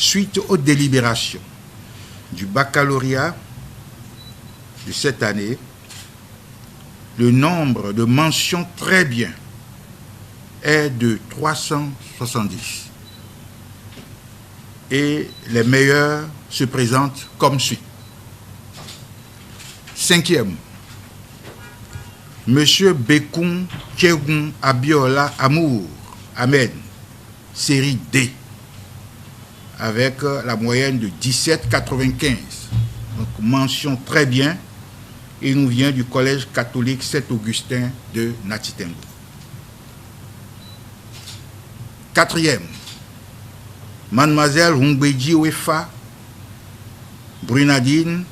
suite aux délibérations du baccalauréat de cette année, le nombre de mentions très bien est de 370. Et les meilleurs se présentent comme suit. 5e, Monsieur Bekoun Tchegoun Abiola Amour, Amen, série D, avec la moyenne de 17,95. Donc mention très bien. Il nous vient du collège catholique Saint-Augustin de Natitengo. 4e, Mademoiselle Hungbeji Wefa Brunadine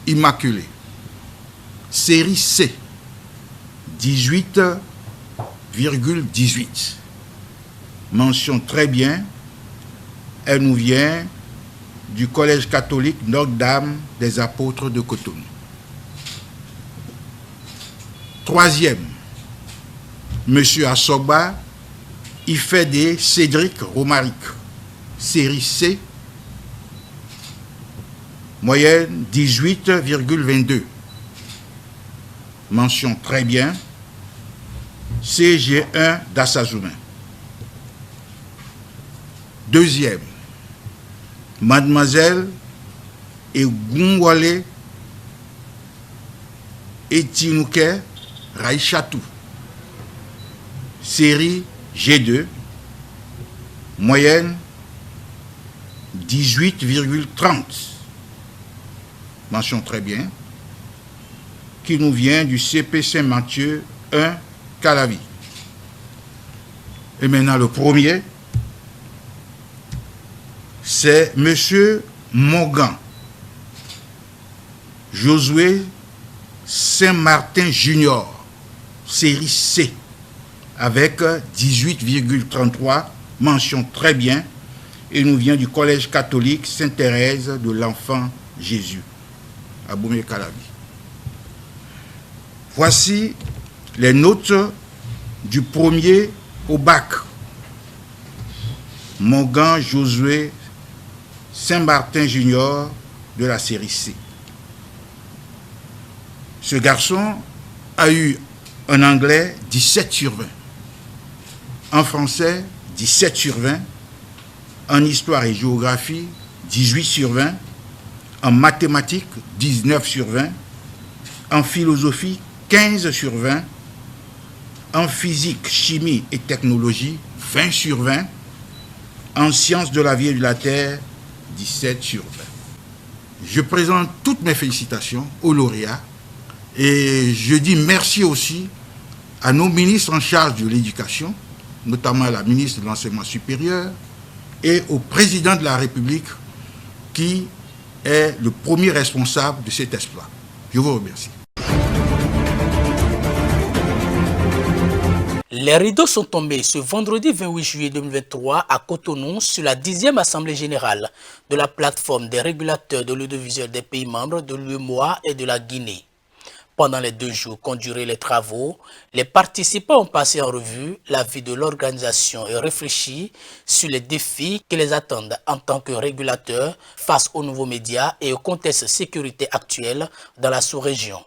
Immaculée, série C, 18,18. Mention très bien. Elle nous vient du collège catholique Notre-Dame des Apôtres de Cotonou. 3e, Monsieur Assoba Ifede Cédric Romaric, série C, moyenne 18,22. Mention très bien. CG1 d'Assazoumen. 2e, Mademoiselle Egunwale Etinouke Raïchatou, série G2, moyenne 18,30. Mention très bien. Qui nous vient du CP Saint-Mathieu 1 Calavi. Et maintenant le premier, c'est Monsieur Morgan Josué Saint-Martin Junior, série C, avec 18,33, mention très bien. Il nous vient du collège catholique Sainte-Thérèse de l'Enfant Jésus, à Boumé-Calavi. Voici les notes du premier au bac. Morgan Josué Saint-Martin Junior de la série C. Ce garçon a eu en anglais 17 sur 20, en français 17 sur 20, en histoire et géographie 18 sur 20, en mathématiques 19 sur 20, en philosophie 15 sur 20, en physique, chimie et technologie 20 sur 20, en sciences de la vie et de la terre 17 sur 20. Je présente toutes mes félicitations aux lauréats et je dis merci aussi à nos ministres en charge de l'éducation, notamment à la ministre de l'Enseignement supérieur et au président de la République qui est le premier responsable de cet exploit. Je vous remercie. Les rideaux sont tombés ce vendredi 28 juillet 2023 à Cotonou sur la 10e Assemblée générale de la plateforme des régulateurs de l'audiovisuel des pays membres de l'UEMOA et de la Guinée. Pendant les 2 jours qu'ont duré les travaux, les participants ont passé en revue la vie de l'organisation et réfléchi sur les défis qui les attendent en tant que régulateurs face aux nouveaux médias et au contexte sécurité actuel dans la sous-région.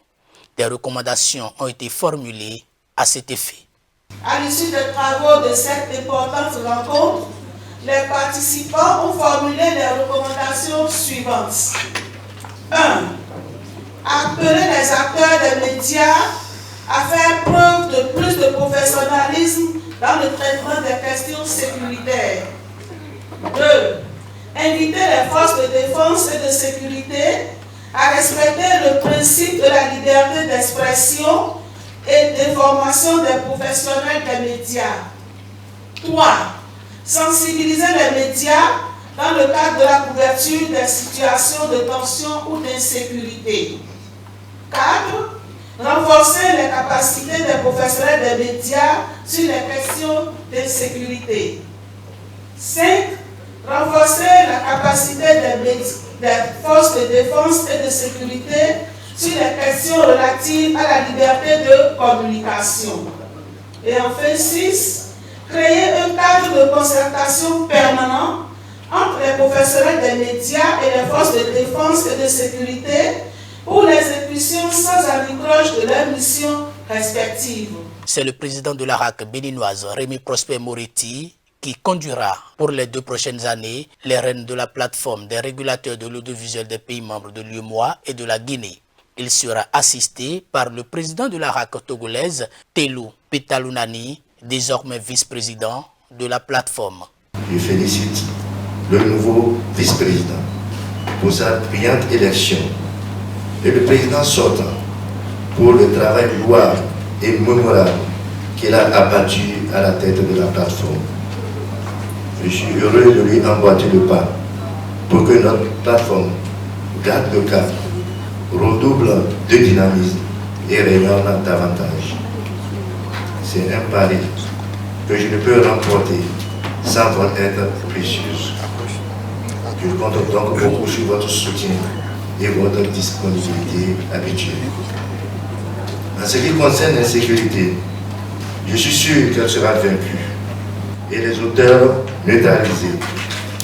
Des recommandations ont été formulées à cet effet. À l'issue des travaux de cette importante rencontre, les participants ont formulé les recommandations suivantes. 1. Appeler les acteurs des médias à faire preuve de plus de professionnalisme dans le traitement des questions sécuritaires. 2. Inviter les forces de défense et de sécurité à respecter le principe de la liberté d'expression et d'information des professionnels des médias. 3. Sensibiliser les médias dans le cadre de la couverture des situations de tension ou d'insécurité. 4. Renforcer les capacités des professionnels des médias sur les questions d'insécurité. 5. Renforcer la capacité des forces de défense et de sécurité sur les questions relatives à la liberté de communication. Et enfin 6. Créer un cadre de concertation permanent entre les professionnels des médias et les forces de défense et de sécurité pour l'exécution sans anicroche de leurs missions respectives. C'est le président de la RAC béninoise, Rémi Prosper Moretti, qui conduira pour les 2 prochaines années les rênes de la plateforme des régulateurs de l'audiovisuel des pays membres de l'UEMOA et de la Guinée. Il sera assisté par le président de la RAC togolaise, Telou Petalunani, désormais vice-président de la plateforme. Je félicite le nouveau vice-président pour sa brillante élection et le président sortant pour le travail louable et mémorable qu'il a abattu à la tête de la plateforme. Je suis heureux de lui emboîter le pas pour que notre plateforme garde le cap, redouble de dynamisme et rayonne davantage. C'est un pari que je ne peux remporter sans votre aide précieuse. Je compte donc beaucoup sur votre soutien et votre disponibilité habituelle. En ce qui concerne l'insécurité, je suis sûr qu'elle sera vaincue et les auteurs neutralisés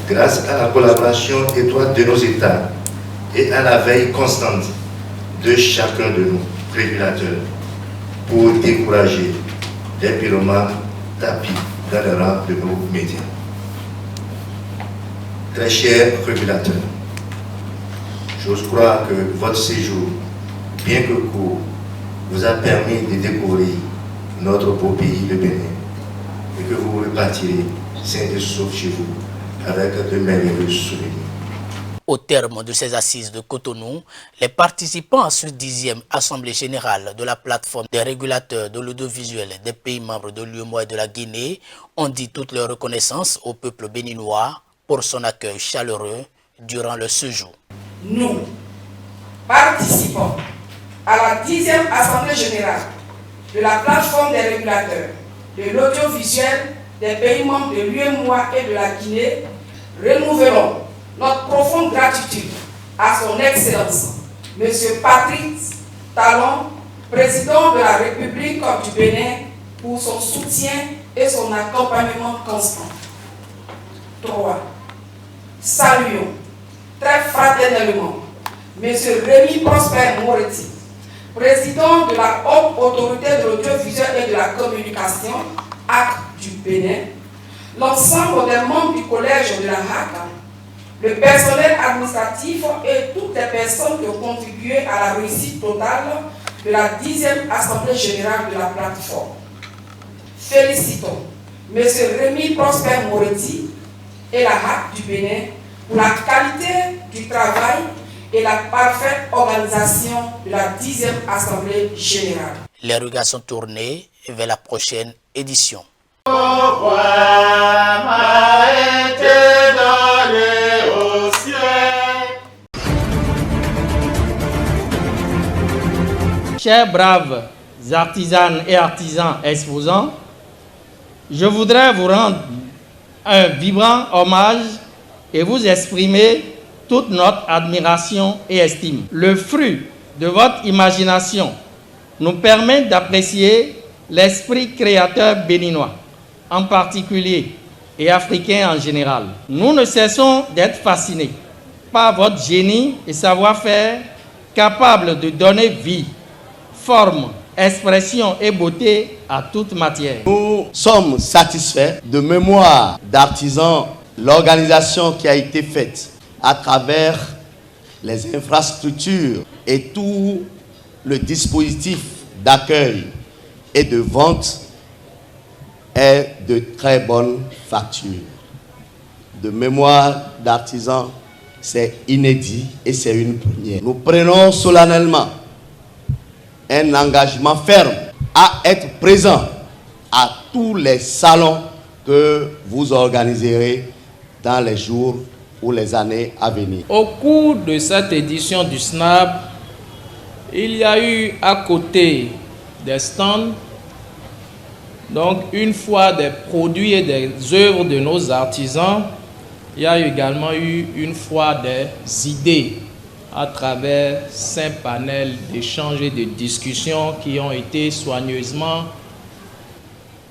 grâce à la collaboration étroite de nos États et à la veille constante de chacun de nos régulateurs pour décourager les pyromanes tapis dans les rangs de nos médias. Très chers régulateurs, j'ose croire que votre séjour, bien que court, vous a permis de découvrir notre beau pays, le Bénin, et que vous repartirez sains et saufs chez vous avec de merveilleux souvenirs. Au terme de ces assises de Cotonou, les participants à cette 10e Assemblée générale de la plateforme des régulateurs de l'audiovisuel des pays membres de l'UEMOA et de la Guinée ont dit toute leur reconnaissance au peuple béninois pour son accueil chaleureux durant leur séjour. Nous participons à la 10e Assemblée générale de la plateforme des régulateurs de l'audiovisuel des pays membres de l'UEMOA et de la Guinée. Renouvelons notre profonde gratitude à son Excellence, M. Patrick Talon, président de la République du Bénin, pour son soutien et son accompagnement constant. 3. Saluons très fraternellement M. Rémi Prosper Moretti, président de la Haute Autorité de l'Audiovisuel et de la Communication, AC du Bénin, l'ensemble des membres du collège de la RAC, le personnel administratif et toutes les personnes qui ont contribué à la réussite totale de la 10e Assemblée générale de la plateforme. Félicitons M. Rémi Prosper Moretti et la RAC du Bénin pour la qualité du travail et la parfaite organisation de la 10e Assemblée générale. Les regards sont tournés vers la prochaine édition. Chers braves artisanes et artisans exposants, je voudrais vous rendre un vibrant hommage et vous exprimer toute notre admiration et estime. Le fruit de votre imagination nous permet d'apprécier l'esprit créateur béninois, en particulier, et africain en général. Nous ne cessons d'être fascinés par votre génie et savoir-faire capable de donner vie, forme, expression et beauté à toute matière. Nous sommes satisfaits de mémoire d'artisans, l'organisation qui a été faite à travers les infrastructures et tout le dispositif d'accueil et de vente est de très bonne facture. De mémoire d'artisans, c'est inédit et c'est une première. Nous prenons solennellement un engagement ferme à être présent à tous les salons que vous organiserez dans les jours ou les années à venir. Au cours de cette édition du SNAB, il y a eu à côté des stands, donc une fois des produits et des œuvres de nos artisans, il y a également eu une fois des idées à travers 5 panels d'échanges et de discussions qui ont été soigneusement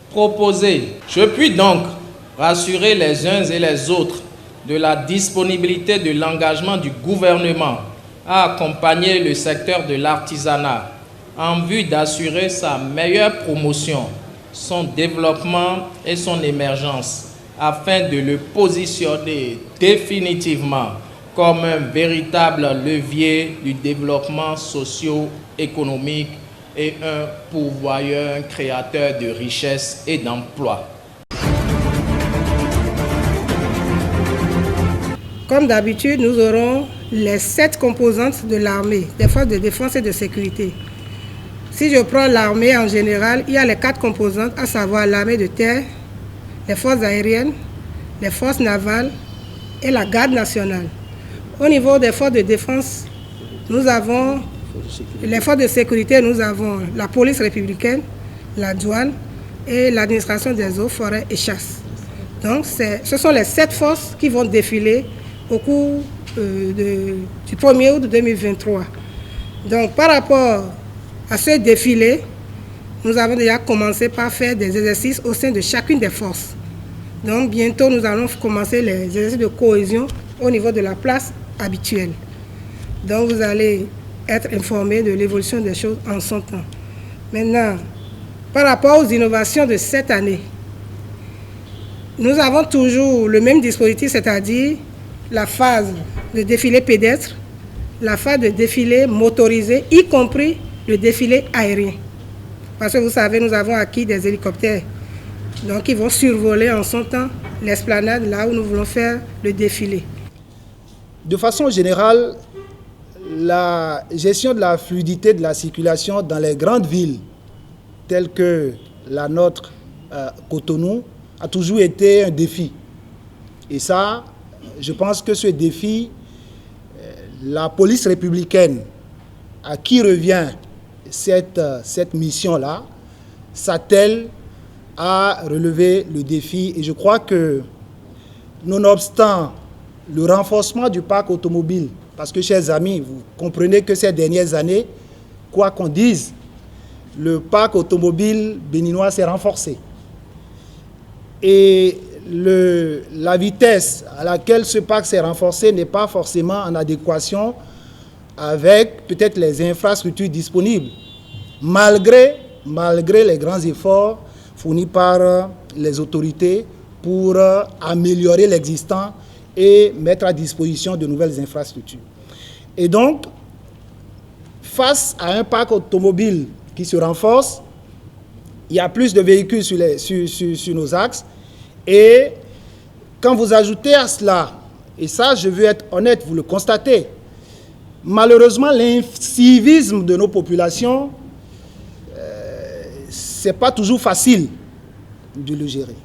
proposés. Je puis donc rassurer les uns et les autres de la disponibilité de l'engagement du gouvernement à accompagner le secteur de l'artisanat en vue d'assurer sa meilleure promotion, son développement et son émergence, afin de le positionner définitivement comme un véritable levier du développement socio-économique et un pourvoyeur, un créateur de richesses et d'emplois. Comme d'habitude, nous aurons les 7 composantes de l'armée, des forces de défense et de sécurité. Si je prends l'armée en général, il y a les 4 composantes, à savoir l'armée de terre, les forces aériennes, les forces navales et la garde nationale. Au niveau des forces de défense, nous avons les forces de sécurité, nous avons la police républicaine, la douane et l'administration des eaux, forêts et chasses. Donc ce sont les 7 forces qui vont défiler au cours du 1er août 2023. Donc par rapport à ce défilé, nous avons déjà commencé par faire des exercices au sein de chacune des forces. Donc bientôt nous allons commencer les exercices de cohésion au niveau de la place habituelle. Donc vous allez être informés de l'évolution des choses en son temps. Maintenant, par rapport aux innovations de cette année, nous avons toujours le même dispositif, c'est-à-dire la phase de défilé pédestre, la phase de défilé motorisé, y compris le défilé aérien. Parce que vous savez, nous avons acquis des hélicoptères. Donc ils vont survoler en son temps l'esplanade là où nous voulons faire le défilé. De façon générale, la gestion de la fluidité de la circulation dans les grandes villes, telles que la nôtre, Cotonou, a toujours été un défi. Et ça, je pense que ce défi, la police républicaine, à qui revient cette mission-là, s'attelle à relever le défi. Et je crois que, nonobstant le renforcement du parc automobile, parce que, chers amis, vous comprenez que ces dernières années, quoi qu'on dise, le parc automobile béninois s'est renforcé. Et la vitesse à laquelle ce parc s'est renforcé n'est pas forcément en adéquation avec peut-être les infrastructures disponibles, malgré les grands efforts fournis par les autorités pour améliorer l'existant et mettre à disposition de nouvelles infrastructures. Et donc, face à un parc automobile qui se renforce, il y a plus de véhicules sur nos axes. Et quand vous ajoutez à cela, et ça je veux être honnête, vous le constatez, malheureusement l'incivisme de nos populations, ce n'est pas toujours facile de le gérer.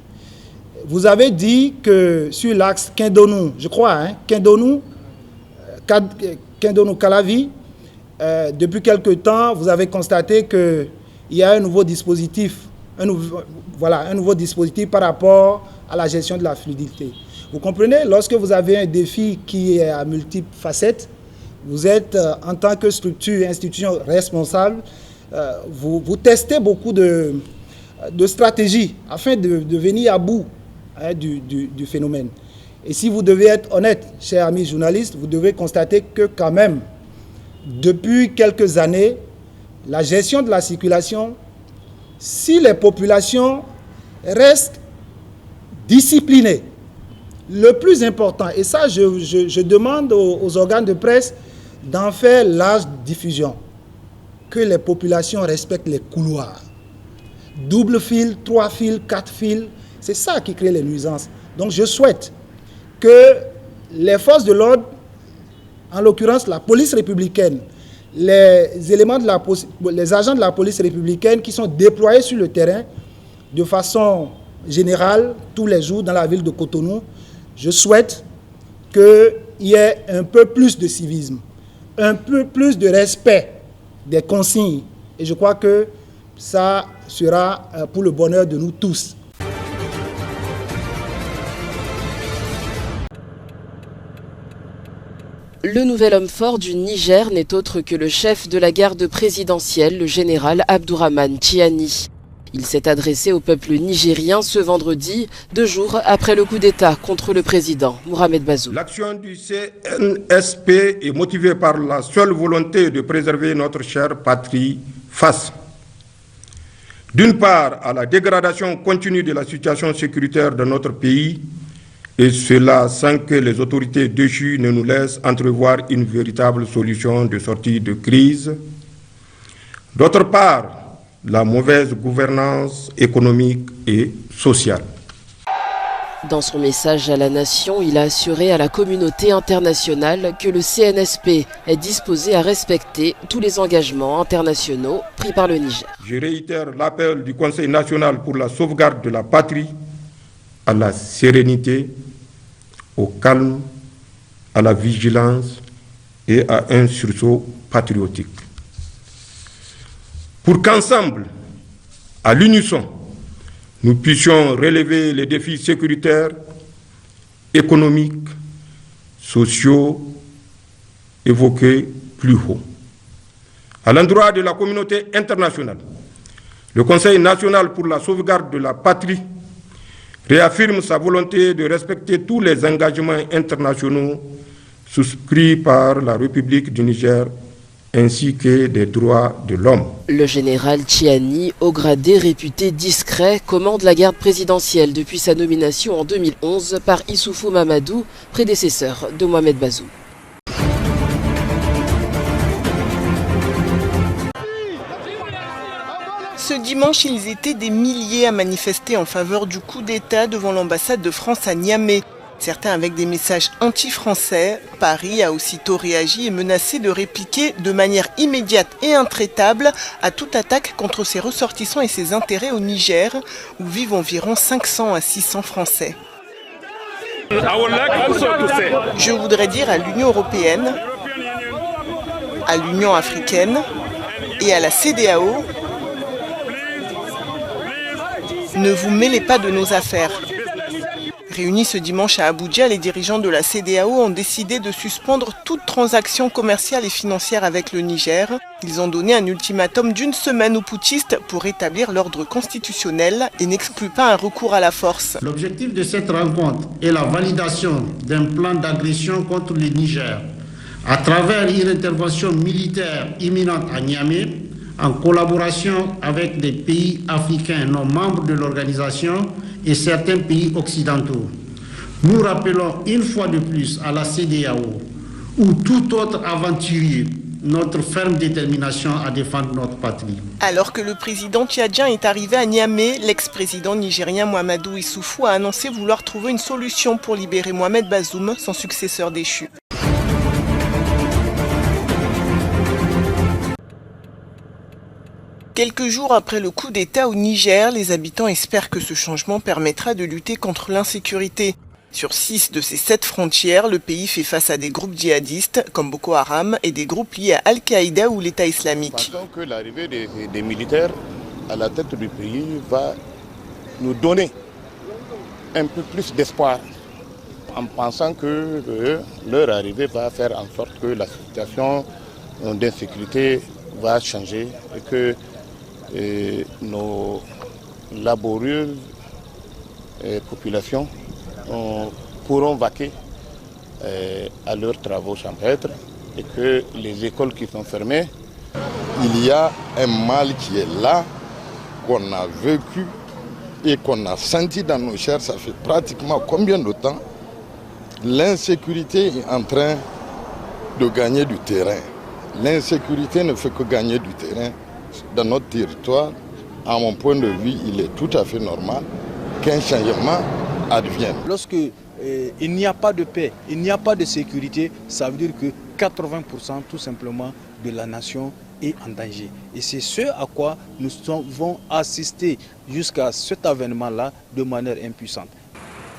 Vous avez dit que sur l'axe Kindonou, je crois, Kindonou-Calavi, depuis quelque temps, vous avez constaté qu'il y a un nouveau dispositif, un nouveau dispositif par rapport à la gestion de la fluidité. Vous comprenez, lorsque vous avez un défi qui est à multiples facettes, vous êtes, en tant que structure, institution responsable, vous testez beaucoup de stratégies afin de venir à bout du phénomène. Et si vous devez être honnête, chers amis journalistes, vous devez constater que quand même, depuis quelques années, la gestion de la circulation, si les populations restent disciplinées, le plus important, et ça je demande aux organes de presse d'en faire large diffusion, que les populations respectent les couloirs. Double fil, 3 fils, 4 fils, c'est ça qui crée les nuisances. Donc je souhaite que les forces de l'ordre, en l'occurrence la police républicaine, les agents de la police républicaine qui sont déployés sur le terrain de façon générale tous les jours dans la ville de Cotonou, je souhaite qu'il y ait un peu plus de civisme, un peu plus de respect des consignes. Et je crois que ça sera pour le bonheur de nous tous. Le nouvel homme fort du Niger n'est autre que le chef de la garde présidentielle, le général Abdourahmane Tiani. Il s'est adressé au peuple nigérien ce vendredi, 2 jours après le coup d'État contre le président Mohamed Bazoum. L'action du CNSP est motivée par la seule volonté de préserver notre chère patrie face, d'une part, à la dégradation continue de la situation sécuritaire de notre pays, et cela sans que les autorités déchues ne nous laissent entrevoir une véritable solution de sortie de crise. D'autre part, la mauvaise gouvernance économique et sociale. Dans son message à la nation, il a assuré à la communauté internationale que le CNSP est disposé à respecter tous les engagements internationaux pris par le Niger. Je réitère l'appel du Conseil national pour la sauvegarde de la patrie à la sérénité, au calme, à la vigilance et à un sursaut patriotique. Pour qu'ensemble, à l'unisson, nous puissions relever les défis sécuritaires, économiques, sociaux évoqués plus haut. À l'endroit de la communauté internationale, le Conseil national pour la sauvegarde de la patrie réaffirme sa volonté de respecter tous les engagements internationaux souscrits par la République du Niger ainsi que des droits de l'homme. Le général Tchiani, haut gradé réputé discret, commande la garde présidentielle depuis sa nomination en 2011 par Issoufou Mamadou, prédécesseur de Mohamed Bazoum. Ce dimanche, ils étaient des milliers à manifester en faveur du coup d'État devant l'ambassade de France à Niamey. Certains avec des messages anti-français. Paris a aussitôt réagi et menacé de répliquer de manière immédiate et intraitable à toute attaque contre ses ressortissants et ses intérêts au Niger, où vivent environ 500 à 600 Français. Je voudrais dire à l'Union européenne, à l'Union africaine et à la CEDEAO, ne vous mêlez pas de nos affaires. Réunis ce dimanche à Abuja, les dirigeants de la CEDEAO ont décidé de suspendre toute transaction commerciale et financière avec le Niger. Ils ont donné un ultimatum d'1 semaine aux putschistes pour rétablir l'ordre constitutionnel et n'excluent pas un recours à la force. L'objectif de cette rencontre est la validation d'un plan d'agression contre le Niger à travers une intervention militaire imminente à Niamey en collaboration avec des pays africains non membres de l'organisation et certains pays occidentaux. Nous rappelons une fois de plus à la CEDEAO ou tout autre aventurier notre ferme détermination à défendre notre patrie. Alors que le président tchadien est arrivé à Niamey, l'ex-président nigérien Mahamadou Issoufou a annoncé vouloir trouver une solution pour libérer Mohamed Bazoum, son successeur déchu. Quelques jours après le coup d'État au Niger, les habitants espèrent que ce changement permettra de lutter contre l'insécurité. Sur 6 de ces 7 frontières, le pays fait face à des groupes djihadistes comme Boko Haram et des groupes liés à Al-Qaïda ou l'État islamique. Pensons que l'arrivée des militaires à la tête du pays va nous donner un peu plus d'espoir en pensant que leur arrivée va faire en sorte que la situation d'insécurité va changer et que nos laborieuses populations pourront vaquer à leurs travaux champêtres et que les écoles qui sont fermées. Il y a un mal qui est là, qu'on a vécu et qu'on a senti dans nos chairs, ça fait pratiquement combien de temps? L'insécurité est en train de gagner du terrain. L'insécurité ne fait que gagner du terrain dans notre territoire. À mon point de vue, il est tout à fait normal qu'un changement advienne. Lorsque il n'y a pas de paix, il n'y a pas de sécurité, ça veut dire que 80% tout simplement de la nation est en danger. Et c'est ce à quoi nous avons assisté jusqu'à cet avènement-là de manière impuissante.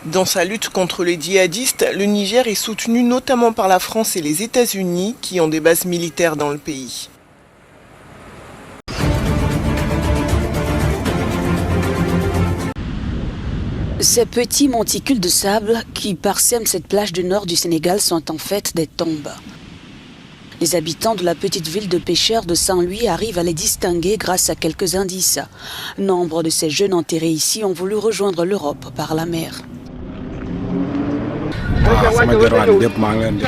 Dans sa lutte contre les djihadistes, le Niger est soutenu notamment par la France et les États-Unis qui ont des bases militaires dans le pays. Ces petits monticules de sable qui parsèment cette plage du nord du Sénégal sont en fait des tombes. Les habitants de la petite ville de pêcheurs de Saint-Louis arrivent à les distinguer grâce à quelques indices. Nombre de ces jeunes enterrés ici ont voulu rejoindre l'Europe par la mer.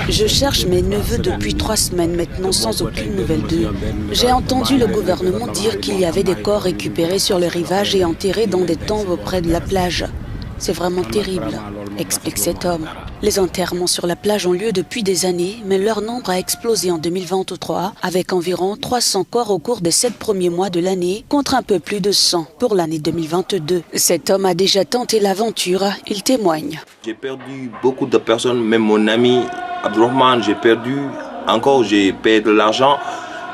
Je cherche mes neveux depuis 3 semaines maintenant sans aucune nouvelle d'eux. J'ai entendu le gouvernement dire qu'il y avait des corps récupérés sur le rivage et enterrés dans des tombes près de la plage. C'est vraiment terrible, explique cet homme. Les enterrements sur la plage ont lieu depuis des années, mais leur nombre a explosé en 2023, avec environ 300 corps au cours des 7 premiers mois de l'année, contre un peu plus de 100 pour l'année 2022. Cet homme a déjà tenté l'aventure, il témoigne. J'ai perdu beaucoup de personnes, même mon ami Abdourahmane, j'ai perdu de l'argent.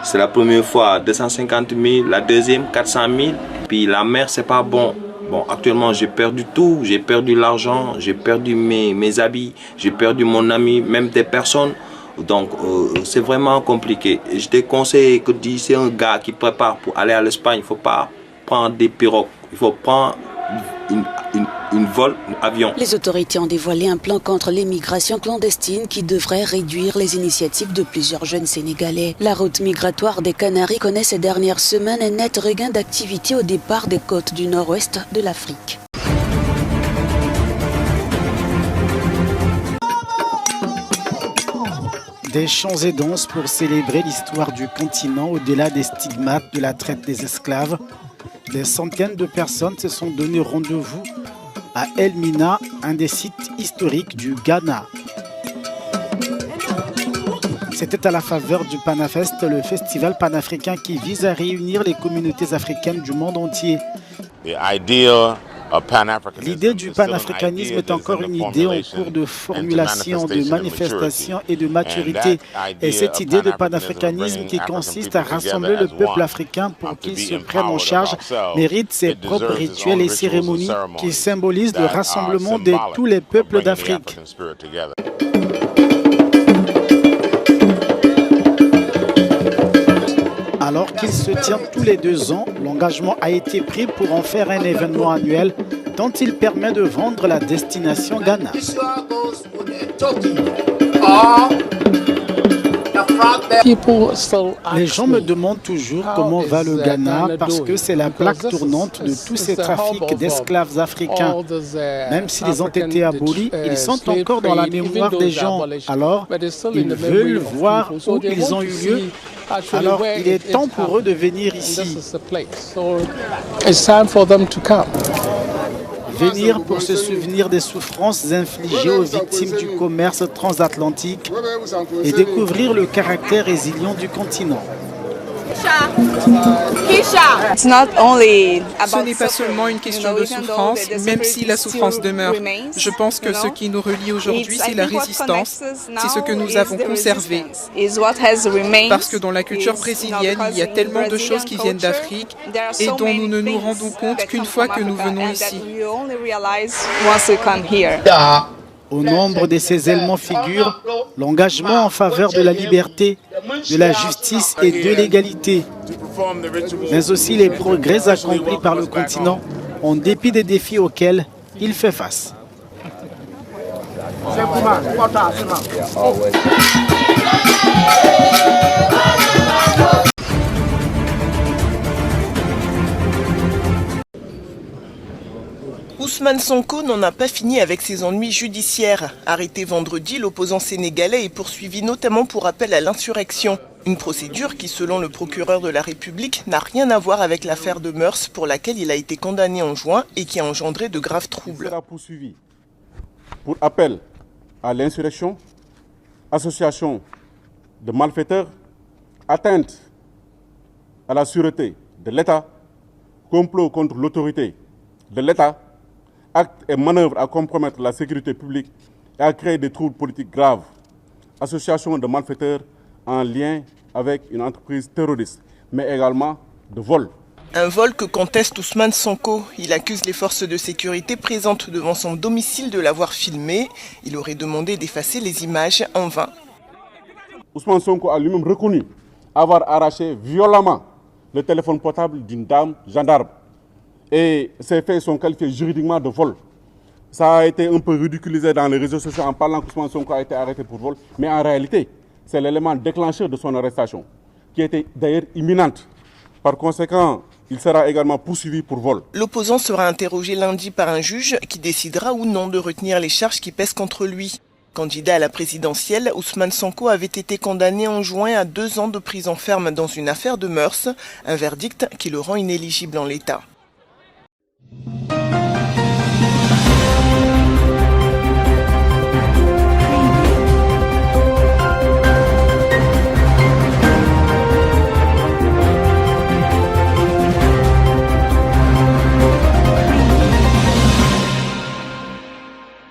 C'est la première fois 250 000, la deuxième 400 000, puis la mer c'est pas bon. Bon, actuellement, j'ai perdu tout. J'ai perdu l'argent, j'ai perdu mes habits, j'ai perdu mon ami, même des personnes. Donc, c'est vraiment compliqué. Et je te conseille que si c'est un gars qui prépare pour aller à l'Espagne, il ne faut pas prendre des pirogues. Il faut prendre un avion. Les autorités ont dévoilé un plan contre l'immigration clandestine qui devrait réduire les initiatives de plusieurs jeunes Sénégalais. La route migratoire des Canaries connaît ces dernières semaines un net regain d'activité au départ des côtes du nord-ouest de l'Afrique. Des chants et danses pour célébrer l'histoire du continent au-delà des stigmates de la traite des esclaves. Des centaines de personnes se sont donné rendez-vous à Elmina, un des sites historiques du Ghana. C'était à la faveur du Panafest, le festival panafricain qui vise à réunir les communautés africaines du monde entier. L'idée du panafricanisme est encore une idée en cours de formulation, de manifestation et de maturité. Et cette idée de panafricanisme qui consiste à rassembler le peuple africain pour qu'il se prenne en charge mérite ses propres rituels et cérémonies qui symbolisent le rassemblement de tous les peuples d'Afrique. Alors qu'il se tient tous les 2 ans, l'engagement a été pris pour en faire un événement annuel dont il permet de vendre la destination Ghana. Les gens me demandent toujours comment va le Ghana parce que c'est la plaque tournante de tous ces trafics d'esclaves africains. Même s'ils ont été abolis, ils sont encore dans la mémoire des gens. Alors, ils veulent voir où ils ont eu lieu. Alors, il est temps pour eux de venir ici. Venir pour se souvenir des souffrances infligées aux victimes du commerce transatlantique et découvrir le caractère résilient du continent. Ce n'est pas seulement une question de souffrance, même si la souffrance demeure. Je pense que ce qui nous relie aujourd'hui, c'est la résistance. C'est ce que nous avons conservé. Parce que dans la culture brésilienne, il y a tellement de choses qui viennent d'Afrique et dont nous ne nous rendons compte qu'une fois que nous venons ici. Au nombre de ces éléments figure l'engagement en faveur de la liberté, de la justice et de l'égalité, mais aussi les progrès accomplis par le continent en dépit des défis auxquels il fait face. Ousmane Sonko n'en a pas fini avec ses ennuis judiciaires. Arrêté vendredi, l'opposant sénégalais est poursuivi notamment pour appel à l'insurrection. Une procédure qui, selon le procureur de la République, n'a rien à voir avec l'affaire de Mœurs pour laquelle il a été condamné en juin et qui a engendré de graves troubles. Il sera poursuivi pour appel à l'insurrection, association de malfaiteurs, atteinte à la sûreté de l'État, complot contre l'autorité de l'État, actes et manœuvres à compromettre la sécurité publique et à créer des troubles politiques graves, association de malfaiteurs en lien avec une entreprise terroriste, mais également de vol. Un vol que conteste Ousmane Sonko. Il accuse les forces de sécurité présentes devant son domicile de l'avoir filmé. Il aurait demandé d'effacer les images en vain. Ousmane Sonko a lui-même reconnu avoir arraché violemment le téléphone portable d'une dame gendarme. Et ces faits sont qualifiés juridiquement de vol. Ça a été un peu ridiculisé dans les réseaux sociaux en parlant qu'Ousmane Sonko a été arrêté pour vol. Mais en réalité, c'est l'élément déclencheur de son arrestation, qui était d'ailleurs imminente. Par conséquent, il sera également poursuivi pour vol. L'opposant sera interrogé lundi par un juge qui décidera ou non de retenir les charges qui pèsent contre lui. Candidat à la présidentielle, Ousmane Sonko avait été condamné en juin à 2 ans de prison ferme dans une affaire de mœurs, un verdict qui le rend inéligible en l'état.